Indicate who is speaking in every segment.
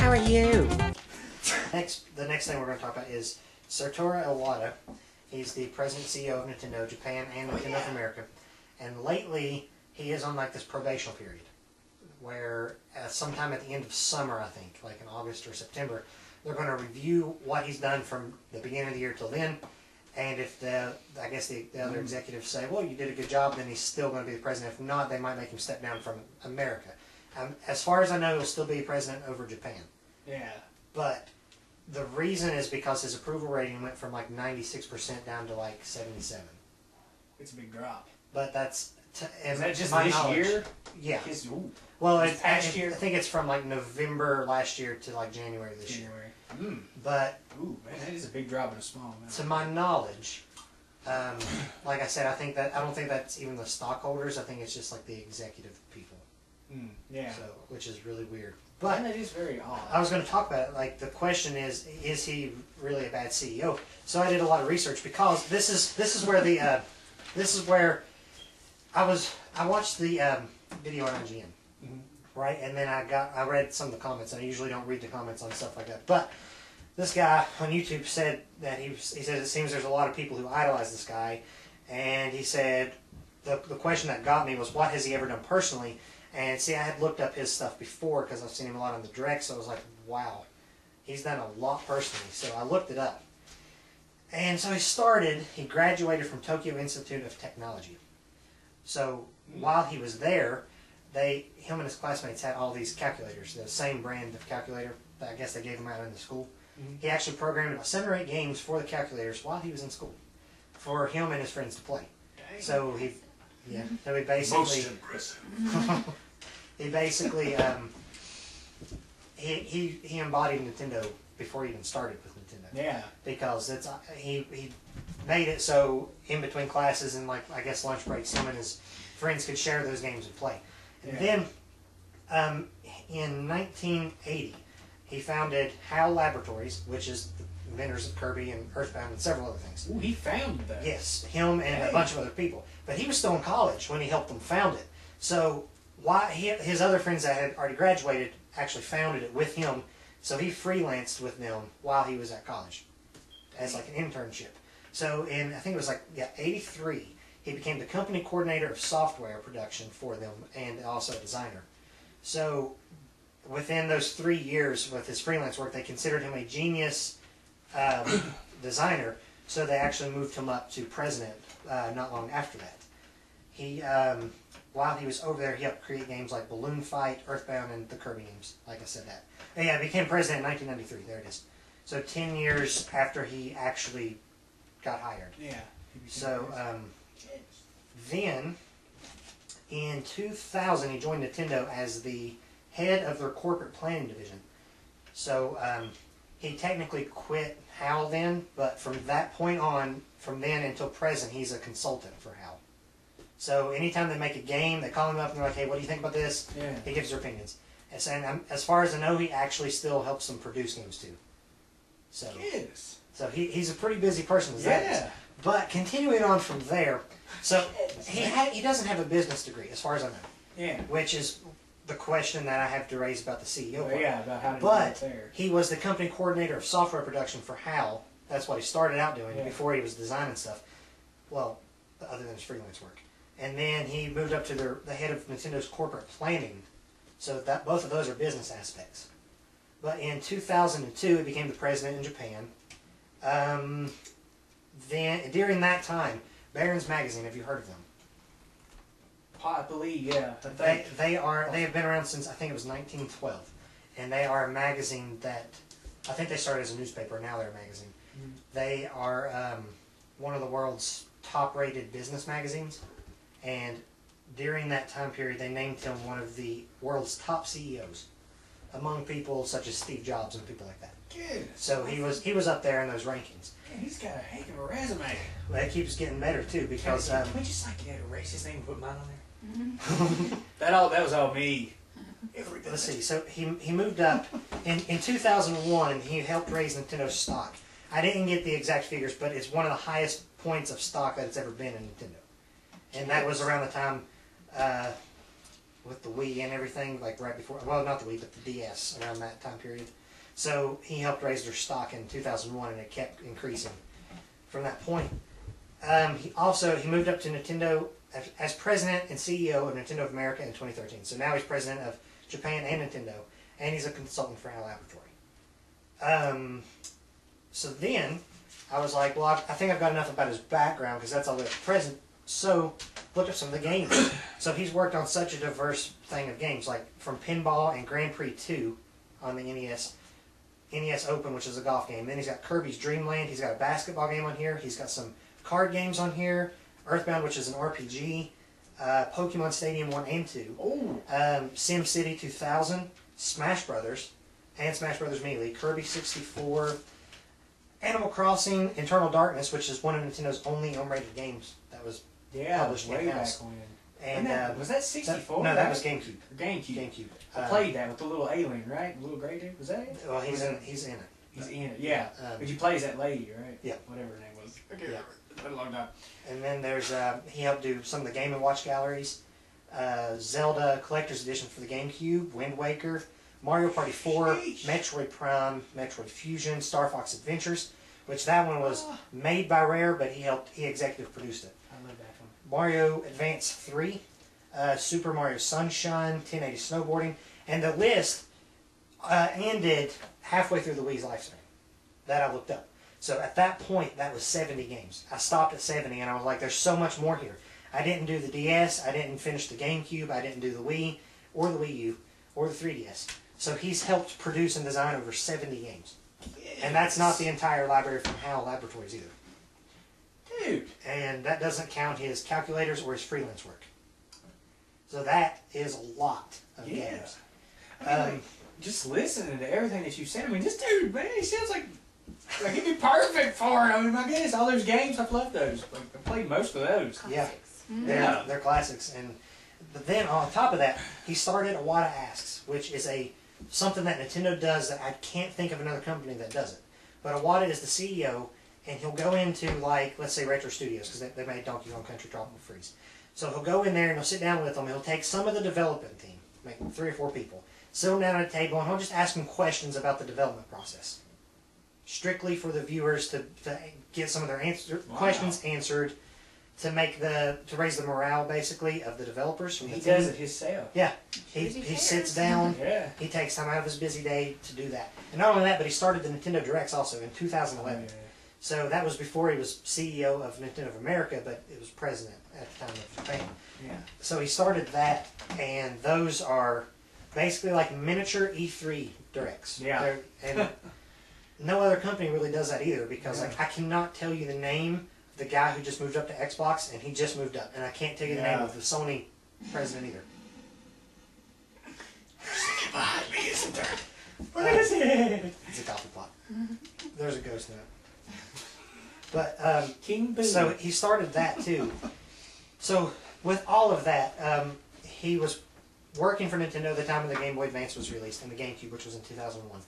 Speaker 1: How are you?
Speaker 2: The next thing we're going to talk about is Satoru Iwata. He's the president and CEO of Nintendo Japan and Nintendo of America. And lately, he is on like this probational period where sometime at the end of summer, I think, like in August or September, they're going to review what he's done from the beginning of the year till then. And if the other executives say, well, you did a good job, then he's still going to be the president. If not, they might make him step down from America. As far as I know, he'll still be president over Japan.
Speaker 3: Yeah. But
Speaker 2: the reason is because his approval rating went from like 96% down to like 77.
Speaker 3: It's a big drop.
Speaker 2: But that's...
Speaker 3: Is that just this year?
Speaker 2: Yeah.
Speaker 3: Well,
Speaker 2: I think it's from like November last year to like January this year. But...
Speaker 3: Ooh, man, that is a big drop in a small amount.
Speaker 2: To my knowledge, like I said, I don't think that's even the stockholders. I think it's just like the executive people.
Speaker 3: Yeah.
Speaker 2: So, which is really weird. But
Speaker 3: that is very odd.
Speaker 2: I was going to talk about it. Like, the question is he really a bad CEO? So I did a lot of research because this is where I watched the video on IGN, right? And then I read some of the comments. And I usually don't read the comments on stuff like that, but this guy on YouTube said that he says it seems there's a lot of people who idolize this guy, and he said the question that got me was, what has he ever done personally? And see, I had looked up his stuff before because I've seen him a lot on the direct, so I was like, wow, he's done a lot personally. So I looked it up. And so he graduated from Tokyo Institute of Technology. So while he was there, him and his classmates had all these calculators, the same brand of calculator that I guess they gave him out in the school. He actually programmed about 7 or 8 games for the calculators while he was in school for him and his friends to play. Dang. So he basically...
Speaker 1: Most impressive.
Speaker 2: He basically, he embodied Nintendo before he even started with Nintendo. Yeah. Because he made it so in between classes and like I guess lunch breaks, him and his friends could share those games and play. And then, in 1980, he founded HAL Laboratories, which is the inventors of Kirby and Earthbound and several other things.
Speaker 3: Ooh, he founded that.
Speaker 2: Yes, him and a bunch of other people. But he was still in college when he helped them found it. So his other friends that had already graduated actually founded it with him. So he freelanced with them while he was at college as like an internship. So in, I think it was like, 83, he became the company coordinator of software production for them and also a designer. So within those 3 years with his freelance work, they considered him a genius designer. So they actually moved him up to president not long after that. He, while he was over there, he helped create games like Balloon Fight, Earthbound, and the Kirby games, like I said that. And yeah, he became president in 1993, there it is. So 10 years after he actually got hired.
Speaker 3: Yeah.
Speaker 2: So then, in 2000, he joined Nintendo as the head of their corporate planning division. So he technically quit HAL then, but from that point on, from then until present, he's a consultant for HAL. So anytime they make a game, they call him up and they're like, hey, what do you think about this? Yeah. He gives their opinions. And as far as I know, he actually still helps them produce games too. So, so he's a pretty busy person. But continuing on from there, so he doesn't have a business degree, as far as I know. Yeah. Which is the question that I have to raise about the CEO.
Speaker 3: Well, yeah, about how to
Speaker 2: But he was the company coordinator of software production for HAL. That's what he started out doing before he was designing stuff. Well, other than his freelance work. And then he moved up to the head of Nintendo's corporate planning. So that both of those are business aspects. But in 2002, he became the president in Japan. Then during that time, Barron's Magazine, have you heard of them?
Speaker 3: I believe, yeah.
Speaker 2: They have been around since I think it was 1912, and they are a magazine that I think they started as a newspaper. Now they're a magazine. They are one of the world's top-rated business magazines, and during that time period, they named him one of the world's top CEOs, among people such as Steve Jobs and people like that.
Speaker 3: Good.
Speaker 2: So he was up there in those rankings.
Speaker 3: Man, he's got a heck of a resume.
Speaker 2: Well, it keeps getting better too because.
Speaker 3: Can we just like erase his name and put mine on there? That was all me.
Speaker 2: Let's see. So he moved up in 2001. He helped raise Nintendo's stock. I didn't get the exact figures, but it's one of the highest points of stock that it's ever been in Nintendo. And that was around the time with the Wii and everything, like right before. Well, not the Wii, but the DS around that time period. So he helped raise their stock in 2001, and it kept increasing from that point. He moved up to Nintendo as president and CEO of Nintendo of America in 2013. So now he's president of Japan and Nintendo, and he's a consultant for HAL Laboratory. So then I was like, well, I think I've got enough about his background because that's all that's present. So looked up some of the games. So he's worked on such a diverse thing of games, like from Pinball and Grand Prix 2 on the NES, NES Open, which is a golf game. Then he's got Kirby's Dream Land. He's got a basketball game on here. He's got some card games on here. Earthbound, which is an RPG. Pokemon Stadium 1 and 2. Sim City 2000. Smash Brothers. And Smash Brothers Melee. Kirby 64. Animal Crossing Internal Darkness, which is one of Nintendo's only unrated games that was published
Speaker 3: way
Speaker 2: in-house.
Speaker 3: back when.
Speaker 2: And
Speaker 3: was that 64?
Speaker 2: No, that was GameCube.
Speaker 3: GameCube. I played that with the little alien, right? The little gray dude. Was that it?
Speaker 2: Well, he's in it.
Speaker 3: He's in it, yeah. But you play as that lady, right?
Speaker 2: Yeah.
Speaker 3: Whatever her name was. I can't remember. It's been a long time.
Speaker 2: And then there's, he helped do some of the Game & Watch galleries. Zelda Collector's Edition for the GameCube, Wind Waker, Mario Party 4, Metroid Prime, Metroid Fusion, Star Fox Adventures, which that one was made by Rare, but he executive produced it.
Speaker 3: I love that one.
Speaker 2: Mario Advance 3, Super Mario Sunshine, 1080 Snowboarding, and the list ended halfway through the Wii's lifespan that I looked up. So at that point, that was 70 games. I stopped at 70, and I was like, there's so much more here. I didn't do the DS, I didn't finish the GameCube, I didn't do the Wii, or the Wii U, or the 3DS. So he's helped produce and design over 70 games. Yes. And that's not the entire library from HAL Laboratories either.
Speaker 3: Dude!
Speaker 2: And that doesn't count his calculators or his freelance work. So that is a lot of games.
Speaker 3: I mean, just listening to everything that you said, I mean, this dude, man, he sounds like he'd be perfect for it. I mean, my goodness, all those games, I've loved those. I played most of those.
Speaker 2: Classics. Yeah, they're classics. But then on top of that, he started Iwata Asks, which is something that Nintendo does that I can't think of another company that does it. But Iwata is the CEO, and he'll go into, like, let's say Retro Studios, because they made Donkey Kong Country Tropical Freeze. So he'll go in there and he'll sit down with them. He'll take some of the development team, like 3 or 4 people, sit them down at a table, and he'll just ask them questions about the development process. Strictly for the viewers to get some of their questions answered, to raise the morale basically of the developers. From
Speaker 3: He does it himself.
Speaker 2: Yeah, he sits down.
Speaker 3: Yeah.
Speaker 2: He takes time out of his busy day to do that. And not only that, but he started the Nintendo Directs also in 2011.
Speaker 3: Yeah.
Speaker 2: So that was before he was CEO of Nintendo of America, but it was president at the time of Japan.
Speaker 3: Yeah.
Speaker 2: So he started that, and those are basically like miniature E3 Directs.
Speaker 3: Yeah.
Speaker 2: And no other company really does that either, because like I cannot tell you the name of the guy who just moved up to Xbox, and he just moved up, and I can't tell you the name of the Sony president either.
Speaker 3: There's behind me, isn't there? What is it?
Speaker 2: It's a coffee pot. There's a ghost in it. But
Speaker 3: King Boo.
Speaker 2: So he started that too. So with all of that, he was working for Nintendo at the time when the Game Boy Advance was released, and the GameCube, which was in 2001.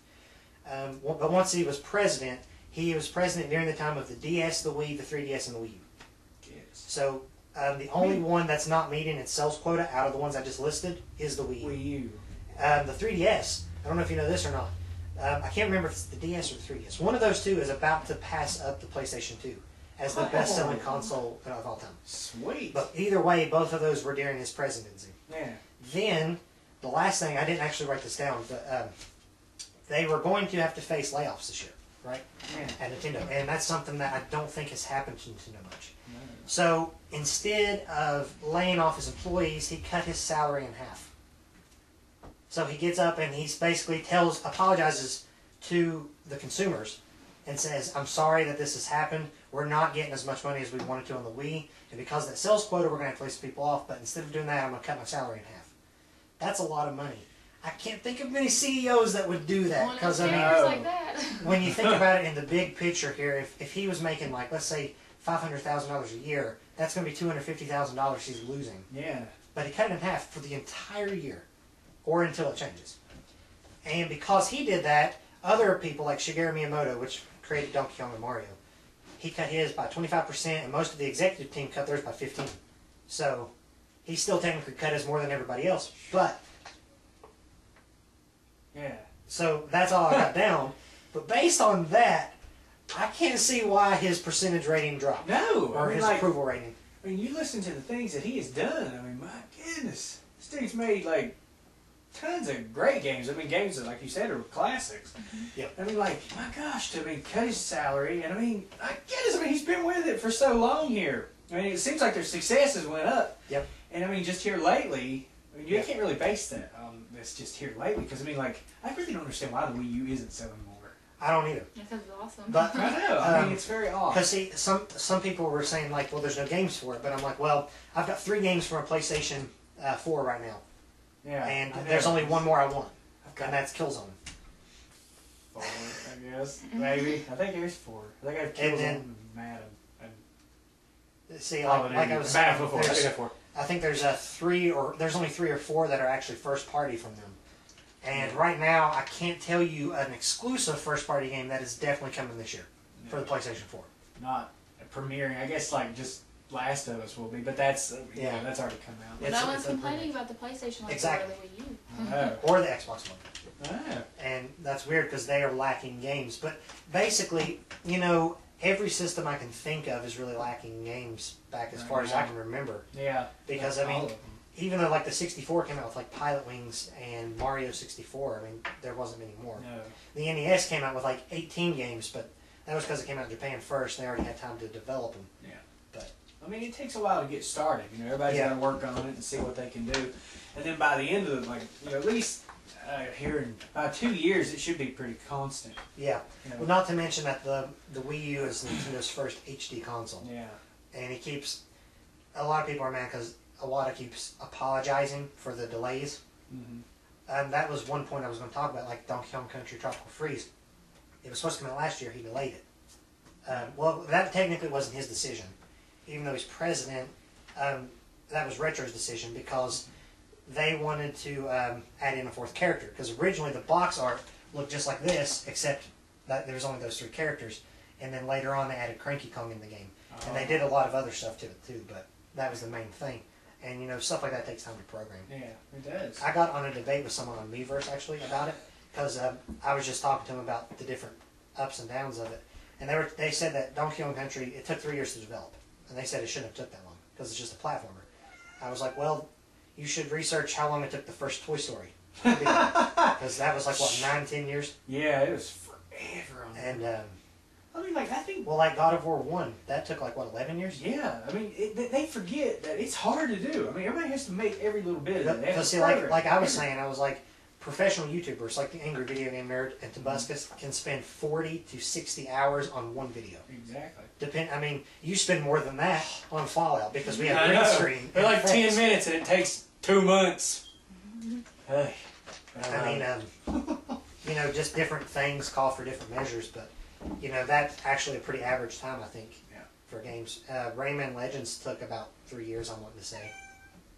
Speaker 2: But once he was president during the time of the DS, the Wii, the 3DS, and the Wii U.
Speaker 3: Yes.
Speaker 2: So the only one that's not meeting its sales quota out of the ones I just listed is the Wii U.
Speaker 3: Wii U.
Speaker 2: The 3DS, I don't know if you know this or not. I can't remember if it's the DS or the 3DS. One of those two is about to pass up the PlayStation 2 as the best-selling console of all time.
Speaker 3: Sweet.
Speaker 2: But either way, both of those were during his presidency.
Speaker 3: Yeah.
Speaker 2: Then, the last thing, I didn't actually write this down, but they were going to have to face layoffs this year, right?
Speaker 3: Yeah.
Speaker 2: At Nintendo. And that's something that I don't think has happened to Nintendo much.
Speaker 3: No.
Speaker 2: So, instead of laying off his employees, he cut his salary in half. So he gets up and he's basically apologizes to the consumers and says, I'm sorry that this has happened. We're not getting as much money as we wanted to on the Wii. And because of that sales quota, we're going to have to lay some people off. But instead of doing that, I'm going to cut my salary in half. That's a lot of money. I can't think of many CEOs that would do that. Because
Speaker 1: like that.
Speaker 2: When you think about it in the big picture here, if he was making, like, let's say, $500,000 a year, that's going to be $250,000 he's losing.
Speaker 3: Yeah.
Speaker 2: But he cut it in half for the entire year. Or until it changes. And because he did that, other people like Shigeru Miyamoto, which created Donkey Kong and Mario, he cut his by 25%, and most of the executive team cut theirs by 15%. So he still technically cut his more than everybody else. But
Speaker 3: yeah,
Speaker 2: So that's all I got down. But based on that, I can't see why his percentage rating dropped.
Speaker 3: No,
Speaker 2: Or his approval rating.
Speaker 3: I mean, you listen to the things that he has done. I mean, my goodness, this dude's made like tons of great games. I mean, games that, like you said, are classics.
Speaker 2: Yep.
Speaker 3: I mean, like, my gosh, to cut his salary, and I mean, I guess, I mean, he's been with it for so long here. I mean, it seems like their successes went up.
Speaker 2: Yep.
Speaker 3: And I mean, just here lately, I mean, you can't really base that on this just here lately, because I mean, like, I really don't understand why the Wii U isn't selling more.
Speaker 2: I don't either.
Speaker 1: Because it's awesome.
Speaker 2: But
Speaker 3: I know. I mean, it's very odd.
Speaker 2: Because see, some people were saying like, well, there's no games for it, but I'm like, well, I've got 3 games from a PlayStation 4 right now,
Speaker 3: Yeah.
Speaker 2: and there's only one more I want, and that's Killzone.
Speaker 3: 4, I guess. Maybe. I think there's 4. I think I have Killzone and Madden.
Speaker 2: See, like I was saying, I think there's there's only 3 or 4 that are actually first party from them. And right now, I can't tell you an exclusive first-party game that is definitely coming this year for the PlayStation 4.
Speaker 3: Not premiering. I guess like just Last of Us will be, but that's that's already come out.
Speaker 1: But no one's complaining about the PlayStation like
Speaker 2: exactly.
Speaker 1: the Wii U.
Speaker 2: Or the Xbox One.
Speaker 3: Oh.
Speaker 2: And that's weird because they are lacking games. But basically, you know, every system I can think of is really lacking games back as far as I can remember.
Speaker 3: Yeah.
Speaker 2: Because, I mean, even though like the 64 came out with like Pilot Wings and Mario 64, I mean, there wasn't many more.
Speaker 3: No.
Speaker 2: The NES came out with like 18 games, but that was because it came out in Japan first. They already had time to develop them.
Speaker 3: Yeah.
Speaker 2: But
Speaker 3: I mean, it takes a while to get started. You know, everybody's got to work on it and see what they can do, and then by the end of it, like at least here in about 2 years, it should be pretty constant.
Speaker 2: Yeah.
Speaker 3: You know?
Speaker 2: Well, not to mention that the Wii U is Nintendo's first HD console.
Speaker 3: Yeah.
Speaker 2: And it keeps a lot of people are mad because Iwata keeps apologizing for the delays.
Speaker 3: Mm-hmm.
Speaker 2: That was one point I was going to talk about, like Donkey Kong Country Tropical Freeze. It was supposed to come out last year. He delayed it. Well, that technically wasn't his decision. Even though he's president, that was Retro's decision because they wanted to add in a 4th character. Because originally the box art looked just like this, except that there was only those 3 characters. And then later on they added Cranky Kong in the game. And they did a lot of other stuff to it too, but that was the main thing. And, you know, stuff like that takes time to program.
Speaker 3: Yeah, it does.
Speaker 2: I got on a debate with someone on Miiverse, actually, about it, because I was just talking to them about the different ups and downs of it. And they said that Donkey Kong Country, it took 3 years to develop. And they said it shouldn't have took that long, because it's just a platformer. I was like, well, you should research how long it took the first Toy Story. Because that was like, what, 9, 10 years?
Speaker 3: Yeah, it was forever on
Speaker 2: And,
Speaker 3: I mean, like, I think...
Speaker 2: well, like God of War 1, that took like, what, 11 years?
Speaker 3: Yeah, I mean, they forget that it's hard to do. I mean, everybody has to make every little bit of it.
Speaker 2: Because see, like I was saying, I was like, professional YouTubers like the Angry Video Game Nerd and Tobuscus can spend 40 to 60 hours on one video.
Speaker 3: Exactly.
Speaker 2: I mean, you spend more than that on Fallout because we have green screen.
Speaker 3: They're like 10 minutes and it takes 2 months. Hey.
Speaker 2: I mean, you know, just different things call for different measures, but you know, that's actually a pretty average time, I think, for games. Rayman Legends took about 3 years, I'm wanting to say.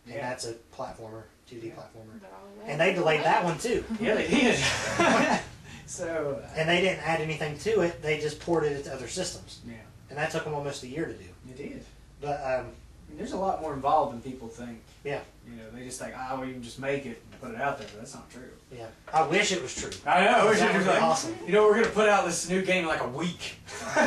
Speaker 2: And that's a platformer, 2D platformer. And they delayed that one too.
Speaker 3: Yeah, they did. So.
Speaker 2: And they didn't add anything to it, they just ported it to other systems.
Speaker 3: Yeah.
Speaker 2: And that took them almost a year to do.
Speaker 3: It did.
Speaker 2: But,
Speaker 3: I mean, there's a lot more involved than people think.
Speaker 2: Yeah.
Speaker 3: You know, they just think, we can just make it and put it out there, but that's not true.
Speaker 2: Yeah. I wish it was true.
Speaker 3: I know. I wish
Speaker 2: that
Speaker 3: it was
Speaker 2: would be
Speaker 3: like,
Speaker 2: awesome.
Speaker 3: You know, we're going to put out this new game in like a week.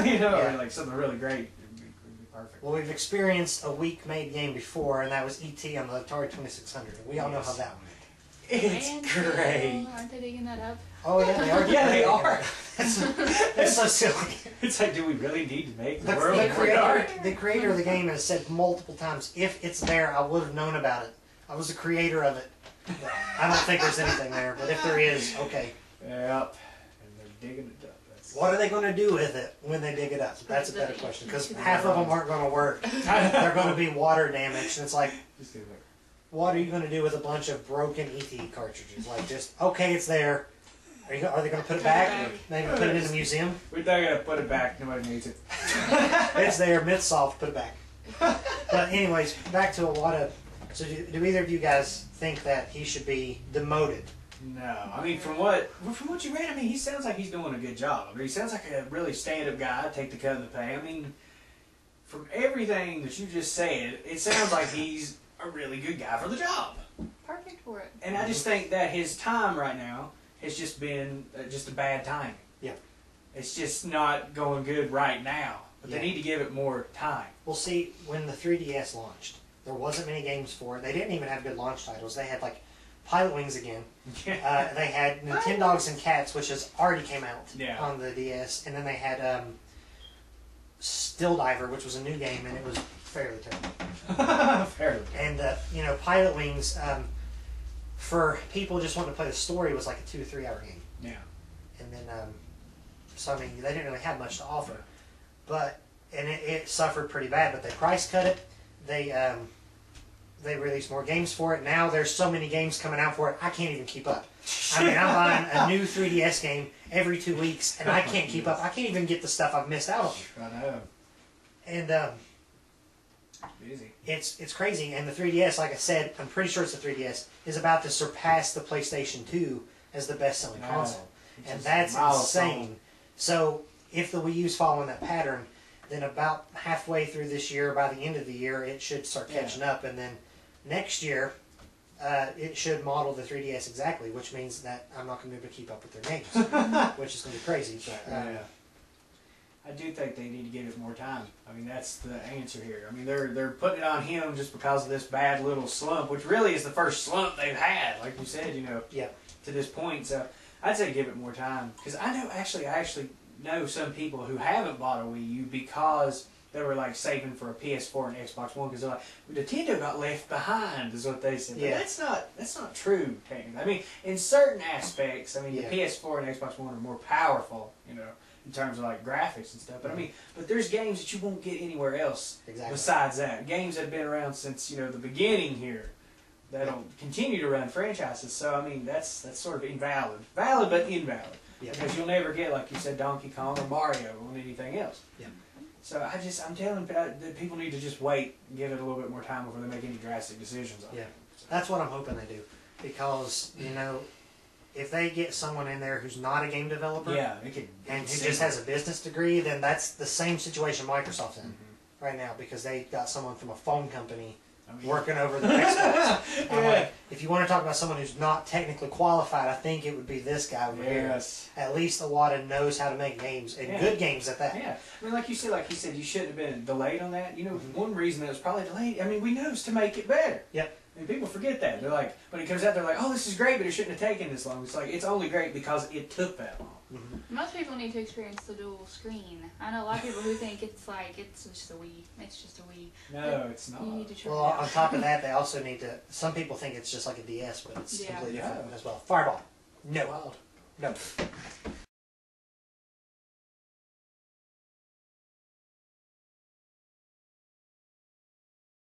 Speaker 3: You know, or like something really great. It'd be perfect.
Speaker 2: Well, we've experienced a week-made game before, and that was E.T. on the Atari 2600. We all know how that went.
Speaker 3: It's great.
Speaker 1: Aren't they digging that up?
Speaker 2: Oh, yeah, they are.
Speaker 3: Yeah, they are.
Speaker 2: It's so silly.
Speaker 3: It's like, do we really need to make the
Speaker 2: The
Speaker 3: world more dark?
Speaker 2: creator of the game has said multiple times, if it's there, I would have known about it. I was the creator of it. But I don't think there's anything there, but if there is, okay.
Speaker 3: Yep. And they're digging it up.
Speaker 2: What are they going to do with it when they dig it up? That's a better question, because half of them aren't going to work. They're going to be water damaged, and it's like, what are you going to do with a bunch of broken ET cartridges? Like, just, okay, it's there. Are they going to put it back? Or maybe put it in a museum?
Speaker 3: We're not going to put it back. Nobody needs it.
Speaker 2: It's there. Myth solved. Put it back. But anyways, back to Iwata. So do either of you guys think that he should be demoted?
Speaker 3: No. I mean, from what you read, I mean, he sounds like he's doing a good job. I mean, he sounds like a really stand-up guy. Take the cut of the pay. I mean, from everything that you just said, it sounds like he's a really good guy for the job.
Speaker 1: Perfect for it.
Speaker 3: And I just think that his time right now has just been just a bad timing.
Speaker 2: Yeah.
Speaker 3: It's just not going good right now. But
Speaker 2: Yeah.
Speaker 3: they need to give it more time.
Speaker 2: Well, see, when the 3DS launched, there wasn't many games for it. They didn't even have good launch titles. They had like Pilot Wings again. They had Nintendogs and Cats, which has already came out on the DS, and then they had Still Diver, which was a new game, and it was fairly terrible.
Speaker 3: Fairly.
Speaker 2: And you know, Pilot Wings, for people just wanting to play the story, was like a 2 to 3 hour game.
Speaker 3: Yeah.
Speaker 2: And then, so I mean, they didn't really have much to offer, but it suffered pretty bad. But they price cut it. They released more games for it. Now there's so many games coming out for it, I can't even keep up. I mean, I'm buying a new 3DS game every 2 weeks, and I can't keep up. I can't even get the stuff I've missed out on.
Speaker 3: I know.
Speaker 2: And
Speaker 3: Busy.
Speaker 2: it's crazy. And the 3DS, like I said, I'm pretty sure it's the 3DS, is about to surpass the PlayStation 2 as the best-selling console. And that's insane. So if the Wii U's following that pattern, then about halfway through this year, by the end of the year, it should start catching up. And then next year, it should model the 3DS exactly, which means that I'm not going to be able to keep up with their games, which is going to be crazy. But,
Speaker 3: I do think they need to give it more time. I mean, that's the answer here. I mean, they're putting it on him just because of this bad little slump, which really is the first slump they've had, like you said, you know, to this point. So I'd say give it more time. Because I actually know some people who haven't bought a Wii U because they were like saving for a PS4 and Xbox One because they're like, Nintendo got left behind, is what they said. But that's not true, technically. I mean, in certain aspects, I mean, the PS4 and Xbox One are more powerful, you know, in terms of like graphics and stuff. But I mean, but there's games that you won't get anywhere else besides that. Games that have been around since, you know, the beginning here that'll continue to run franchises. So I mean, that's sort of invalid, valid but invalid. Because you'll never get, like you said, Donkey Kong or Mario on anything else. So I'm telling that people need to just wait and give it a little bit more time before they make any drastic decisions on it.
Speaker 2: That's what I'm hoping they do. Because, you know, if they get someone in there who's not a game developer and who just has a business degree, then that's the same situation Microsoft's in right now, because they got someone from a phone company working over the Xbox. Like, if you want to talk about someone who's not technically qualified, I think it would be this guy over here. At least Iwata knows how to make games, and good games at that.
Speaker 3: I mean, like you said, you shouldn't have been delayed on that. You know, one reason that it was probably delayed, I mean, we know, is to make it better. I mean, people forget that. They're like, when it comes out, they're like, oh, this is great, but it shouldn't have taken this long. It's like, it's only great because it took that long.
Speaker 1: Most people need to experience the dual screen. I know a lot of people who think it's like, it's just a Wii. It's just a Wii.
Speaker 3: No, it's not.
Speaker 1: You need to try
Speaker 2: Well, on top of that, they also need to, some people think it's just like a DS, but it's completely different as well. Fireball. No. No.